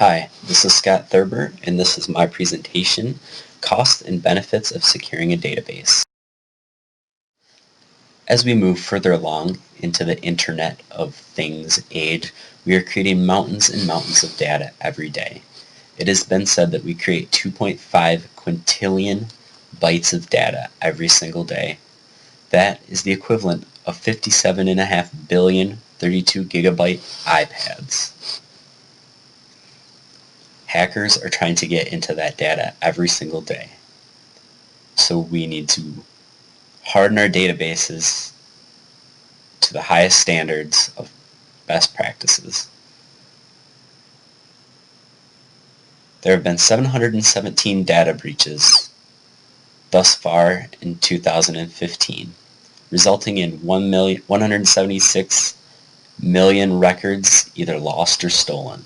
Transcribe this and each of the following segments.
Hi, this is Scott Thurbes, and this is my presentation, Costs and Benefits of Securing a Database. As we move further along into the Internet of Things age, we are creating mountains and mountains of data every day. It has been said that we create 2.5 quintillion bytes of data every single day. That is the equivalent of 57.5 billion 32 gigabyte iPads. Hackers are trying to get into that data every single day. So we need to harden our databases to the highest standards of best practices. There have been 717 data breaches thus far in 2015, resulting in 176 million records either lost or stolen.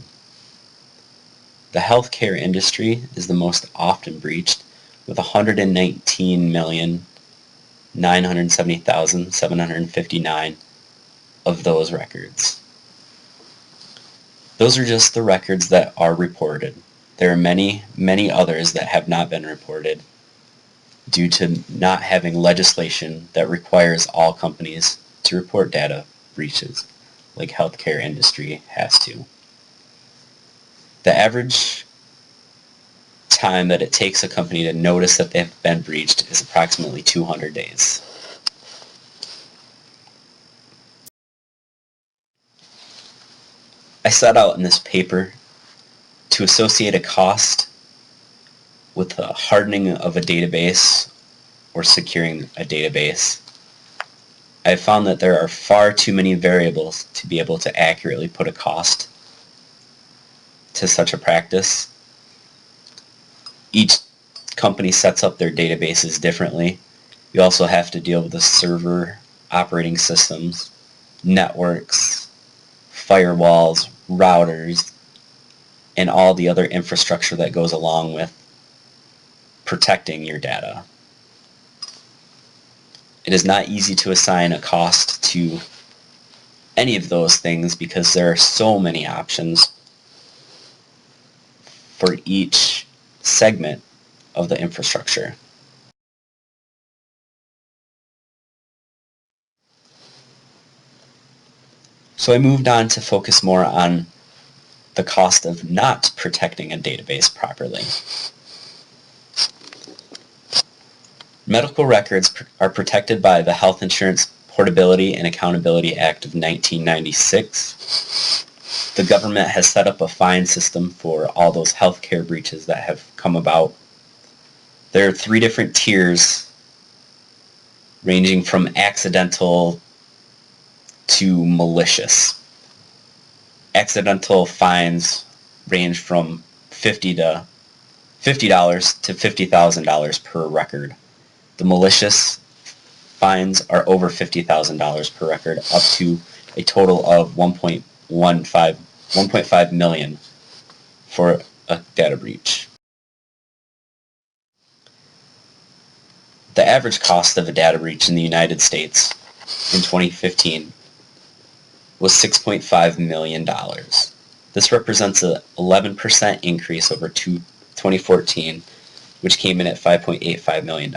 The healthcare industry is the most often breached, with 119,970,759 of those records. Those are just the records that are reported. There are many, many others that have not been reported due to not having legislation that requires all companies to report data breaches, like healthcare industry has to. The average time that it takes a company to notice that they've been breached is approximately 200 days. I set out in this paper to associate a cost with the hardening of a database or securing a database. I have found that there are far too many variables to be able to accurately put a cost to such a practice. Each company sets up their databases differently. You also have to deal with the server operating systems, networks, firewalls, routers, and all the other infrastructure that goes along with protecting your data. It is not easy to assign a cost to any of those things because there are so many options for each segment of the infrastructure. So I moved on to focus more on the cost of not protecting a database properly. Medical records are protected by the Health Insurance Portability and Accountability Act of 1996. The government has set up a fine system for all those healthcare breaches that have come about. There are 3 different tiers ranging from accidental to malicious. Accidental fines range from $50 to $50,000 per record. The malicious fines are over $50,000 per record, up to a total of 1.5 million for a data breach. The average cost of a data breach in the United States in 2015 was $6.5 million. This represents an 11% increase over 2014, which came in at $5.85 million.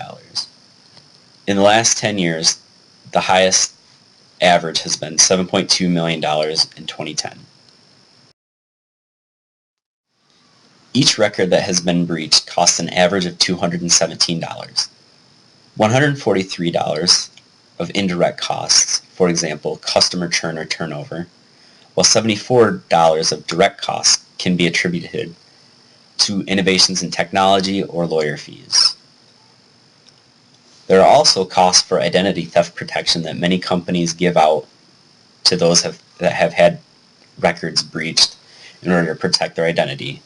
In the last 10 years, the highest average has been $7.2 million in 2010. Each record that has been breached costs an average of $217. $143 of indirect costs, for example, customer churn or turnover, while $74 of direct costs can be attributed to innovations in technology or lawyer fees. There are also costs for identity theft protection that many companies give out to those that have had records breached in order to protect their identity.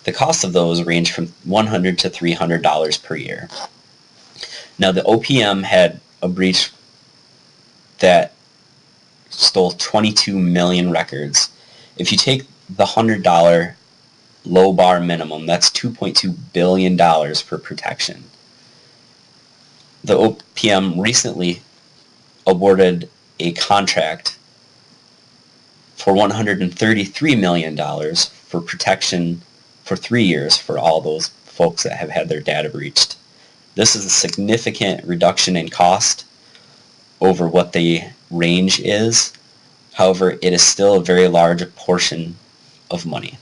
The costs of those range from $100 to $300 per year. Now, the OPM had a breach that stole 22 million records. If you take the $100 low bar minimum, that's $2.2 billion for protection. The OPM recently awarded a contract for $133 million for protection for 3 years for all those folks that have had their data breached. This is a significant reduction in cost over what the range is. However, it is still a very large portion of money.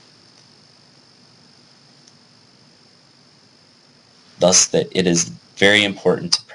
Thus, that it is very important to